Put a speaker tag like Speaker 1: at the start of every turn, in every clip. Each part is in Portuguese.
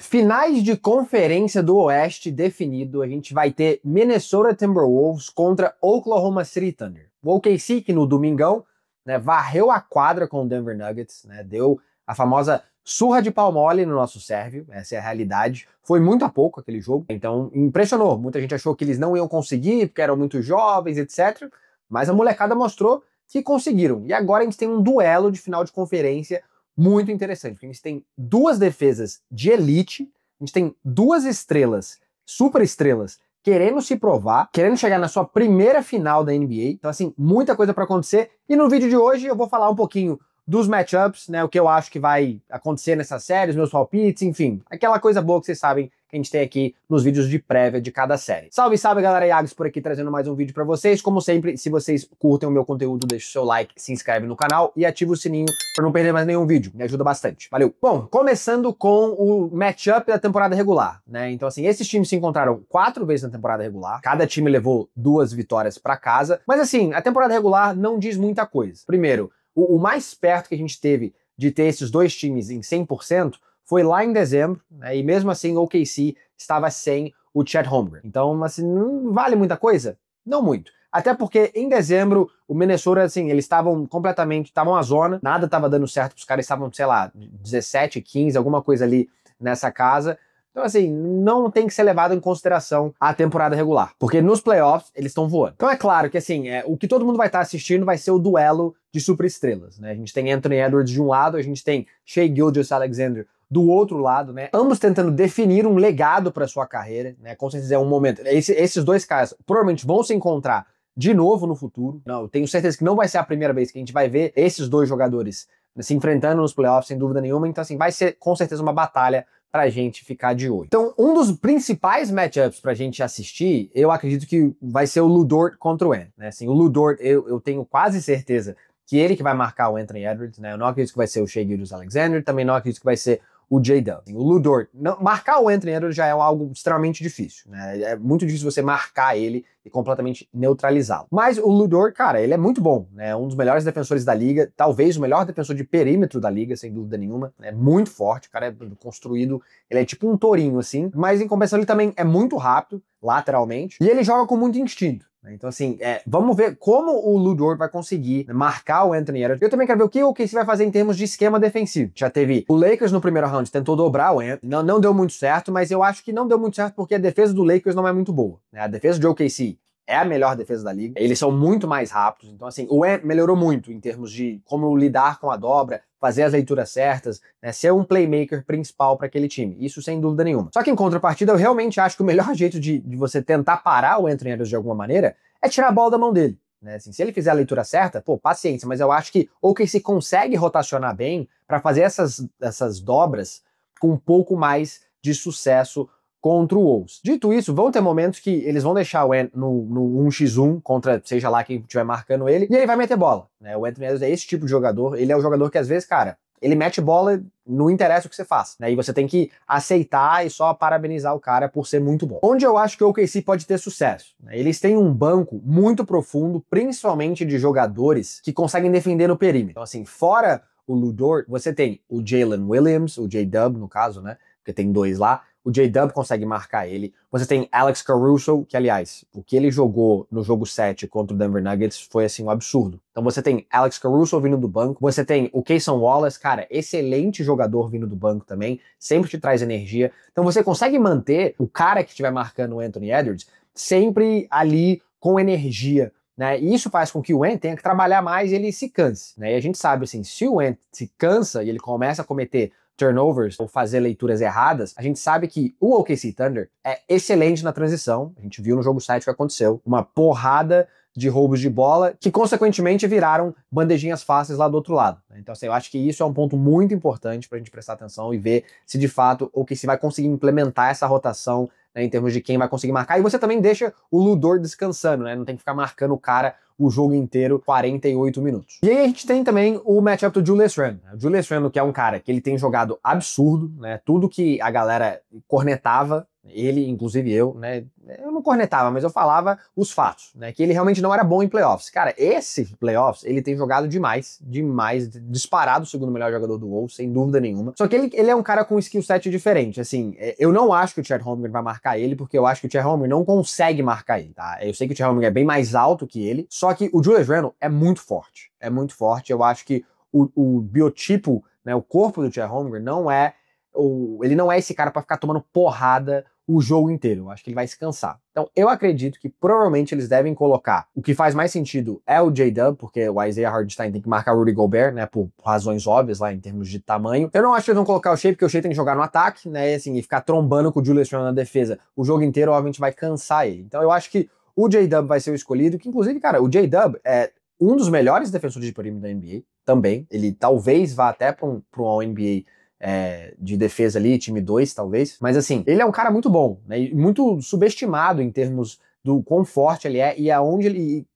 Speaker 1: finais de conferência do Oeste definido, a gente vai ter Minnesota Timberwolves contra Oklahoma City Thunder. O OKC, que no domingão, né, varreu a quadra com o Denver Nuggets, né, deu a famosa surra de pau mole no nosso Sérvio, essa é a realidade. Foi muito a pouco aquele jogo, então impressionou. Muita gente achou que eles não iam conseguir, porque eram muito jovens, etc. Mas a molecada mostrou que conseguiram. E agora a gente tem um duelo de final de conferência muito interessante, porque a gente tem duas defesas de elite, a gente tem duas estrelas, super estrelas, querendo se provar, querendo chegar na sua primeira final da NBA. Então, assim, muita coisa para acontecer. E no vídeo de hoje eu vou falar um pouquinho dos matchups, né, o que eu acho que vai acontecer nessa série, os meus palpites, enfim, aquela coisa boa que vocês sabem que a gente tem aqui nos vídeos de prévia de cada série. Salve, salve, galera, Iags por aqui trazendo mais um vídeo pra vocês. Como sempre, se vocês curtem o meu conteúdo, deixa o seu like, se inscreve no canal e ativa o sininho pra não perder mais nenhum vídeo, me ajuda bastante, valeu! Bom, começando com o matchup da temporada regular, né, então assim, esses times se encontraram 4 vezes na temporada regular, cada time levou 2 vitórias pra casa, mas assim, a temporada regular não diz muita coisa. Primeiro, o mais perto que a gente teve de ter esses dois times em 100% foi lá em dezembro, né, e mesmo assim o OKC estava sem o Chet Holmgren. Então, assim, não vale muita coisa? Não muito. Até porque em dezembro o Minnesota, assim, eles estavam à zona, nada estava dando certo, os caras estavam, sei lá, 17, 15, alguma coisa ali nessa casa. Então, assim, não tem que ser levado em consideração a temporada regular, porque nos playoffs eles estão voando. Então é claro que, assim, o que todo mundo vai estar assistindo vai ser o duelo de superestrelas, né? A gente tem Anthony Edwards de um lado, a gente tem Shai Gilgeous-Alexander do outro lado, né? Ambos tentando definir um legado para sua carreira, né? Com certeza é um momento. Esses dois caras provavelmente vão se encontrar de novo no futuro. Não, eu tenho certeza que não vai ser a primeira vez que a gente vai ver esses dois jogadores se enfrentando nos playoffs, sem dúvida nenhuma. Então, assim, vai ser com certeza uma batalha pra gente ficar de olho. Então, um dos principais matchups pra gente assistir, eu acredito que vai ser o Lu Dort contra o Ant, né? Assim, o Lu Dort, eu tenho quase certeza que ele que vai marcar o Anthony Edwards, né? Eu não acredito que vai ser o Shai Gilgeous-Alexander, também não acredito que vai ser o J-Dub. O Lu Dort, marcar o Anthony Edwards já é algo extremamente difícil, né? É muito difícil você marcar ele e completamente neutralizá-lo. Mas o Lu Dort, cara, ele é muito bom, né? Um dos melhores defensores da liga, talvez o melhor defensor de perímetro da liga, sem dúvida nenhuma. É muito forte, o cara é construído, ele é tipo um tourinho, assim. Mas em compensação ele também é muito rápido, lateralmente, e ele joga com muito instinto. Então, assim, vamos ver como o Lu Dort vai conseguir marcar o Anthony Edwards. Eu também quero ver o que o OKC vai fazer em termos de esquema defensivo. Já teve o Lakers no primeiro round, tentou dobrar o Anthony, não deu muito certo, mas eu acho que não deu muito certo porque a defesa do Lakers não é muito boa, né? A defesa de OKC é a melhor defesa da liga, eles são muito mais rápidos, então assim, o Ant melhorou muito em termos de como lidar com a dobra, fazer as leituras certas, né, ser um playmaker principal para aquele time, isso sem dúvida nenhuma. Só que em contrapartida, eu realmente acho que o melhor jeito de você tentar parar o Anthony Edwards de alguma maneira é tirar a bola da mão dele, né, assim, se ele fizer a leitura certa, pô, paciência, mas eu acho que ou que se consegue rotacionar bem para fazer essas dobras com um pouco mais de sucesso contra o Wolves. Dito isso, vão ter momentos que eles vão deixar o Ant no 1x1 contra seja lá quem estiver marcando ele, e ele vai meter bola, né? O Anthony Edwards é esse tipo de jogador, ele é o jogador que às vezes, cara, ele mete bola, não interessa o que você faz, né? E você tem que aceitar e só parabenizar o cara por ser muito bom. Onde eu acho que o OKC pode ter sucesso, né? Eles têm um banco muito profundo, principalmente de jogadores que conseguem defender no perímetro. Então assim, fora o Lu Dort, você tem o Jalen Williams, o J-Dub no caso, né? Porque tem 2 lá. O J-Dub consegue marcar ele. Você tem Alex Caruso, que aliás, o que ele jogou no jogo 7 contra o Denver Nuggets foi assim um absurdo. Então você tem Alex Caruso vindo do banco, você tem o Cason Wallace, cara, excelente jogador vindo do banco também, sempre te traz energia. Então você consegue manter o cara que estiver marcando o Anthony Edwards sempre ali com energia, né? E isso faz com que o Ant tenha que trabalhar mais e ele se canse, né? E a gente sabe assim, se o Ant se cansa e ele começa a cometer turnovers ou fazer leituras erradas, a gente sabe que o OKC Thunder é excelente na transição. A gente viu no jogo 7 o que aconteceu. Uma porrada de roubos de bola que, consequentemente, viraram bandejinhas fáceis lá do outro lado. Então, assim, eu acho que isso é um ponto muito importante pra gente prestar atenção e ver se, de fato, o OKC vai conseguir implementar essa rotação, né, em termos de quem vai conseguir marcar. E você também deixa o Lu Dort descansando, né? Não tem que ficar marcando o cara o jogo inteiro, 48 minutos. E aí a gente tem também o matchup do Julius Randle. O Julius Randle, que é um cara que ele tem jogado absurdo, né? Tudo que a galera cornetava, Ele, inclusive eu, né, eu não cornetava, mas eu falava os fatos, né, que ele realmente não era bom em playoffs. Cara, esse playoffs, ele tem jogado demais, disparado o segundo melhor jogador do Wolves, sem dúvida nenhuma. Só que ele é um cara com um skill set diferente, assim, eu não acho que o Chet Holmgren vai marcar ele, porque eu acho que o Chet Holmgren não consegue marcar ele, tá? Eu sei que o Chet Holmgren é bem mais alto que ele, só que o Julius Randle é muito forte, eu acho que o biotipo, né, o corpo do Chet Holmgren ele não é esse cara pra ficar tomando porrada o jogo inteiro. Eu acho que ele vai se cansar. Então, eu acredito que provavelmente eles devem colocar. O que faz mais sentido é o J-Dub, porque o Isaiah Hartenstein tem que marcar o Rudy Gobert, né, por razões óbvias lá em termos de tamanho. Eu não acho que eles vão colocar o Shea, porque o Shea tem que jogar no ataque, né, e ficar trombando com o Julius Randle na defesa o jogo inteiro, obviamente vai cansar ele. Então, eu acho que o J-Dub vai ser o escolhido, que inclusive, cara, o J-Dub é um dos melhores defensores de perímetro da NBA também. Ele talvez vá até para um All-NBA de defesa ali, time 2 talvez, mas assim, ele é um cara muito bom, né, e muito subestimado em termos do quão forte ele é e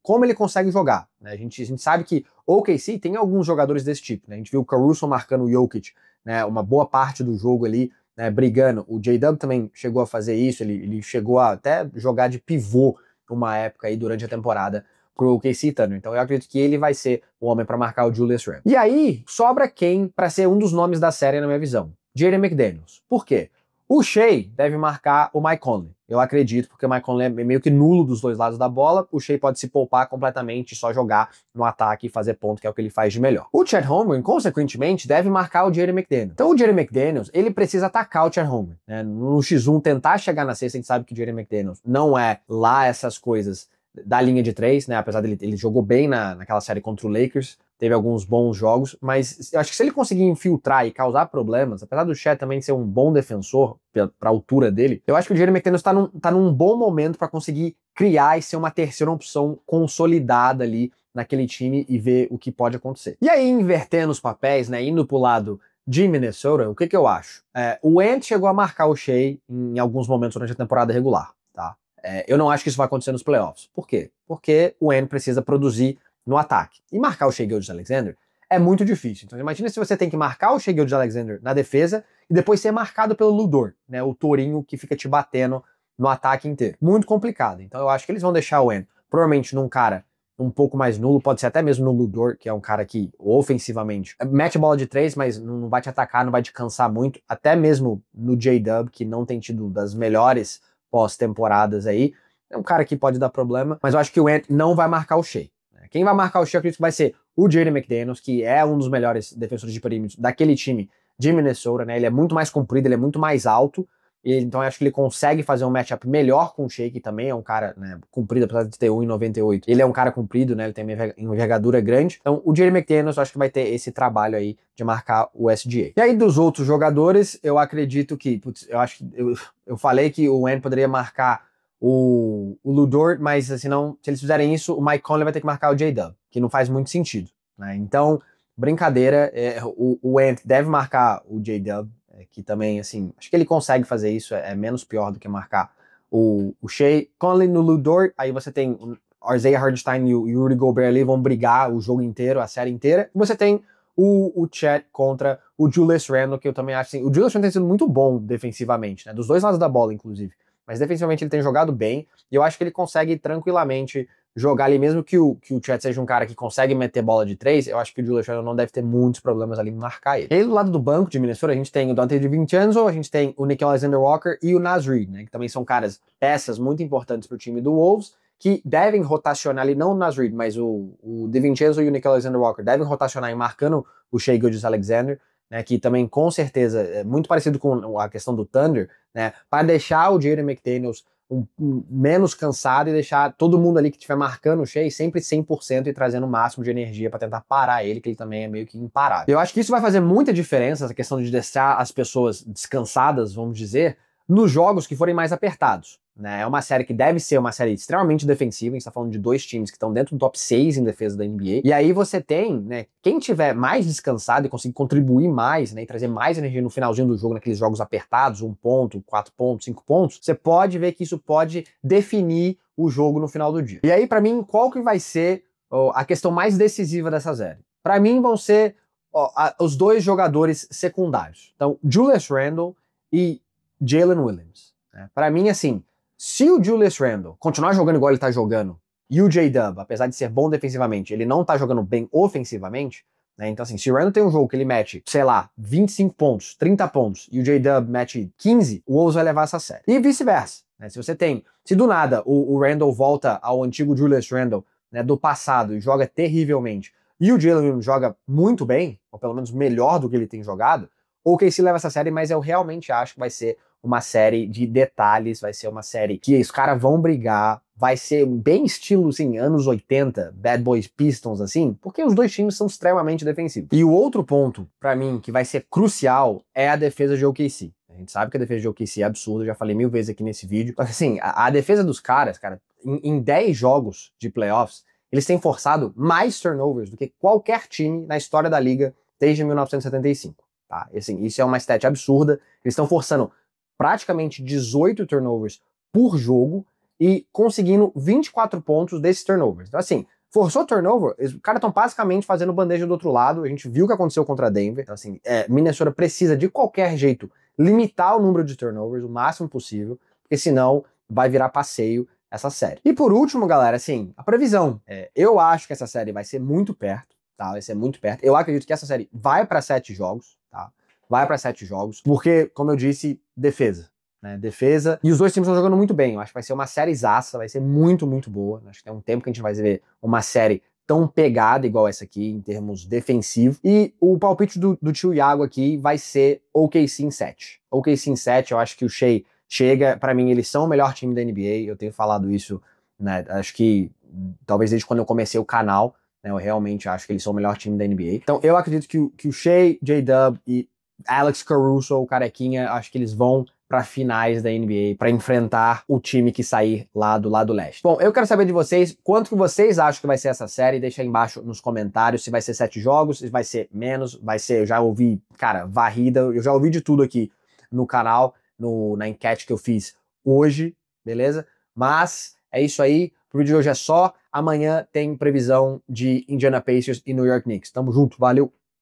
Speaker 1: como ele consegue jogar, né? A gente sabe que o OKC tem alguns jogadores desse tipo, né? A gente viu o Caruso marcando o Jokic, né, uma boa parte do jogo ali, né, brigando. O J-Dub também chegou a fazer isso, ele chegou a até jogar de pivô uma época aí durante a temporada pro OKC Thunder. Então eu acredito que ele vai ser o homem para marcar o Julius Randle. E aí, sobra quem para ser um dos nomes da série na minha visão? Jaden McDaniels. Por quê? O Shea deve marcar o Mike Conley. Eu acredito, porque o Mike Conley é meio que nulo dos dois lados da bola. O Shea pode se poupar completamente e só jogar no ataque e fazer ponto, que é o que ele faz de melhor. O Chet Holmgren, consequentemente, deve marcar o Jaden McDaniels. Então o Jaden McDaniels, ele precisa atacar o Chet Holmgren, né? No X1, tentar chegar na cesta, a gente sabe que o Jaden McDaniels não é lá essas coisas da linha de 3, né? Apesar dele, ele jogou bem naquela série contra o Lakers, teve alguns bons jogos, mas eu acho que se ele conseguir infiltrar e causar problemas, apesar do Chet também ser um bom defensor pra altura dele, eu acho que o Jaden McDaniels tá num bom momento para conseguir criar e ser uma terceira opção consolidada ali naquele time e ver o que pode acontecer. E aí, invertendo os papéis, né? Indo pro lado de Minnesota, o que eu acho? O Ant chegou a marcar o Shea em alguns momentos durante a temporada regular, tá? Eu não acho que isso vai acontecer nos playoffs. Por quê? Porque o N precisa produzir no ataque. E marcar o Shai Gilgeous-Alexander é muito difícil. Então imagina se você tem que marcar o Shai Gilgeous-Alexander na defesa e depois ser marcado pelo Lu Dort, né, o tourinho que fica te batendo no ataque inteiro. Muito complicado. Então eu acho que eles vão deixar o N provavelmente num cara um pouco mais nulo, pode ser até mesmo no Lu Dort, que é um cara que ofensivamente mete bola de 3, mas não vai te atacar, não vai te cansar muito. Até mesmo no J-Dub, que não tem tido das melhores pós-temporadas aí. É um cara que pode dar problema, mas eu acho que o Ant não vai marcar o Shea. Quem vai marcar o Shea, eu acredito que vai ser o Jaden McDaniels, que é um dos melhores defensores de perímetro daquele time de Minnesota, né? Ele é muito mais comprido, ele é muito mais alto, então eu acho que ele consegue fazer um matchup melhor com o Shea, que também é um cara, né, comprido, apesar de ter 1,98. Ele é um cara comprido, né? Ele tem uma envergadura grande. Então o Jaden McDaniels eu acho que vai ter esse trabalho aí de marcar o SGA. E aí dos outros jogadores, eu acredito que, eu falei que o Ant poderia marcar o Lu Dort, mas se eles fizerem isso, o Mike Conley vai ter que marcar o J-Dub, que não faz muito sentido, né? Então, brincadeira, o Ant deve marcar o J-Dub, que também, assim, acho que ele consegue fazer isso, é menos pior do que marcar o Shea. Conley no Lu Dort, aí você tem o Isaiah Hartenstein e o Rudy Gobert ali vão brigar o jogo inteiro, a série inteira, e você tem o Chet contra o Julius Randle, que eu também acho assim, o Julius Randle tem sido muito bom defensivamente, né, dos dois lados da bola, inclusive, mas defensivamente ele tem jogado bem, e eu acho que ele consegue tranquilamente jogar ali, mesmo que o Chet seja um cara que consegue meter bola de 3, eu acho que o Julius Randle não deve ter muitos problemas ali em marcar ele. E aí do lado do banco de Minnesota, a gente tem o Donte DiVincenzo, a gente tem o Nickeil Alexander-Walker e o Naz Reid, né, que também são peças muito importantes para o time do Wolves, que devem rotacionar ali, não o Naz Reid, mas o DiVincenzo e o Nickeil Alexander-Walker devem rotacionar e marcando o Shai Gilgeous-Alexander, né, que também com certeza é muito parecido com a questão do Thunder, né, para deixar o Jaden McDaniels menos cansado e deixar todo mundo ali que estiver marcando o Shai sempre 100% e trazendo o máximo de energia para tentar parar ele, que ele também é meio que imparável. Eu acho que isso vai fazer muita diferença, essa questão de deixar as pessoas descansadas, vamos dizer, nos jogos que forem mais apertados, né? É uma série que deve ser uma série extremamente defensiva, a gente tá falando de dois times que estão dentro do top 6 em defesa da NBA, e aí você tem, né, quem tiver mais descansado e conseguir contribuir mais, né, e trazer mais energia no finalzinho do jogo, naqueles jogos apertados, 1 ponto, 4 pontos, 5 pontos, você pode ver que isso pode definir o jogo no final do dia. E aí, pra mim, qual que vai ser a questão mais decisiva dessa série? Pra mim, vão ser os dois jogadores secundários. Então, Julius Randle e Jalen Williams. Né? Para mim, assim, se o Julius Randle continuar jogando igual ele tá jogando, e o J-Dub, apesar de ser bom defensivamente, ele não tá jogando bem ofensivamente, né? Então, assim, se o Randle tem um jogo que ele mete, sei lá, 25 pontos, 30 pontos, e o J-Dub mete 15, o Wolves vai levar essa série. E vice-versa. Né? Se do nada o Randle volta ao antigo Julius Randle, né, do passado, e joga terrivelmente, e o Jalen Williams joga muito bem, ou pelo menos melhor do que ele tem jogado, o OKC leva essa série, mas eu realmente acho que vai ser uma série de detalhes, vai ser uma série que os caras vão brigar, vai ser bem estilo, assim, anos 80, Bad Boys Pistons, assim, porque os dois times são extremamente defensivos. E o outro ponto, pra mim, que vai ser crucial, é a defesa de OKC. A gente sabe que a defesa de OKC é absurda, já falei 1000 vezes aqui nesse vídeo. Mas, assim, a defesa dos caras, cara, em 10 jogos de playoffs, eles têm forçado mais turnovers do que qualquer time na história da liga desde 1975. Tá? E, assim, isso é uma stat absurda. Eles estão forçando praticamente 18 turnovers por jogo e conseguindo 24 pontos desses turnovers. Então, assim, forçou turnover, os caras estão basicamente fazendo bandeja do outro lado. A gente viu o que aconteceu contra a Denver. Então, assim, Minnesota precisa, de qualquer jeito, limitar o número de turnovers o máximo possível, porque senão vai virar passeio essa série. E por último, galera, assim, a previsão. Eu acho que essa série vai ser muito perto, tá? Vai ser muito perto. Eu acredito que essa série vai para 7 jogos, tá? Vai para 7 jogos, porque, como eu disse, defesa. Né, defesa, e os dois times estão jogando muito bem. Eu acho que vai ser uma sériezaça, vai ser muito, muito boa. Acho que tem um tempo que a gente vai ver uma série tão pegada igual essa aqui, em termos defensivos. E o palpite do tio Iago aqui vai ser OKC em 7. OKC em 7, eu acho que o Shai chega, pra mim, eles são o melhor time da NBA, eu tenho falado isso, né, acho que talvez desde quando eu comecei o canal, né, eu realmente acho que eles são o melhor time da NBA. Então eu acredito que o Shai, J-Dub e Alex Caruso, o Carequinha, acho que eles vão para finais da NBA, para enfrentar o time que sair lá do lado leste. Bom, eu quero saber de vocês, quanto que vocês acham que vai ser essa série, deixa aí embaixo nos comentários, se vai ser 7 jogos, se vai ser menos, vai ser, eu já ouvi, cara, varrida, eu já ouvi de tudo aqui no canal, na enquete que eu fiz hoje, beleza? Mas é isso aí, pro vídeo de hoje é só, amanhã tem previsão de Indiana Pacers e New York Knicks. Tamo junto, valeu!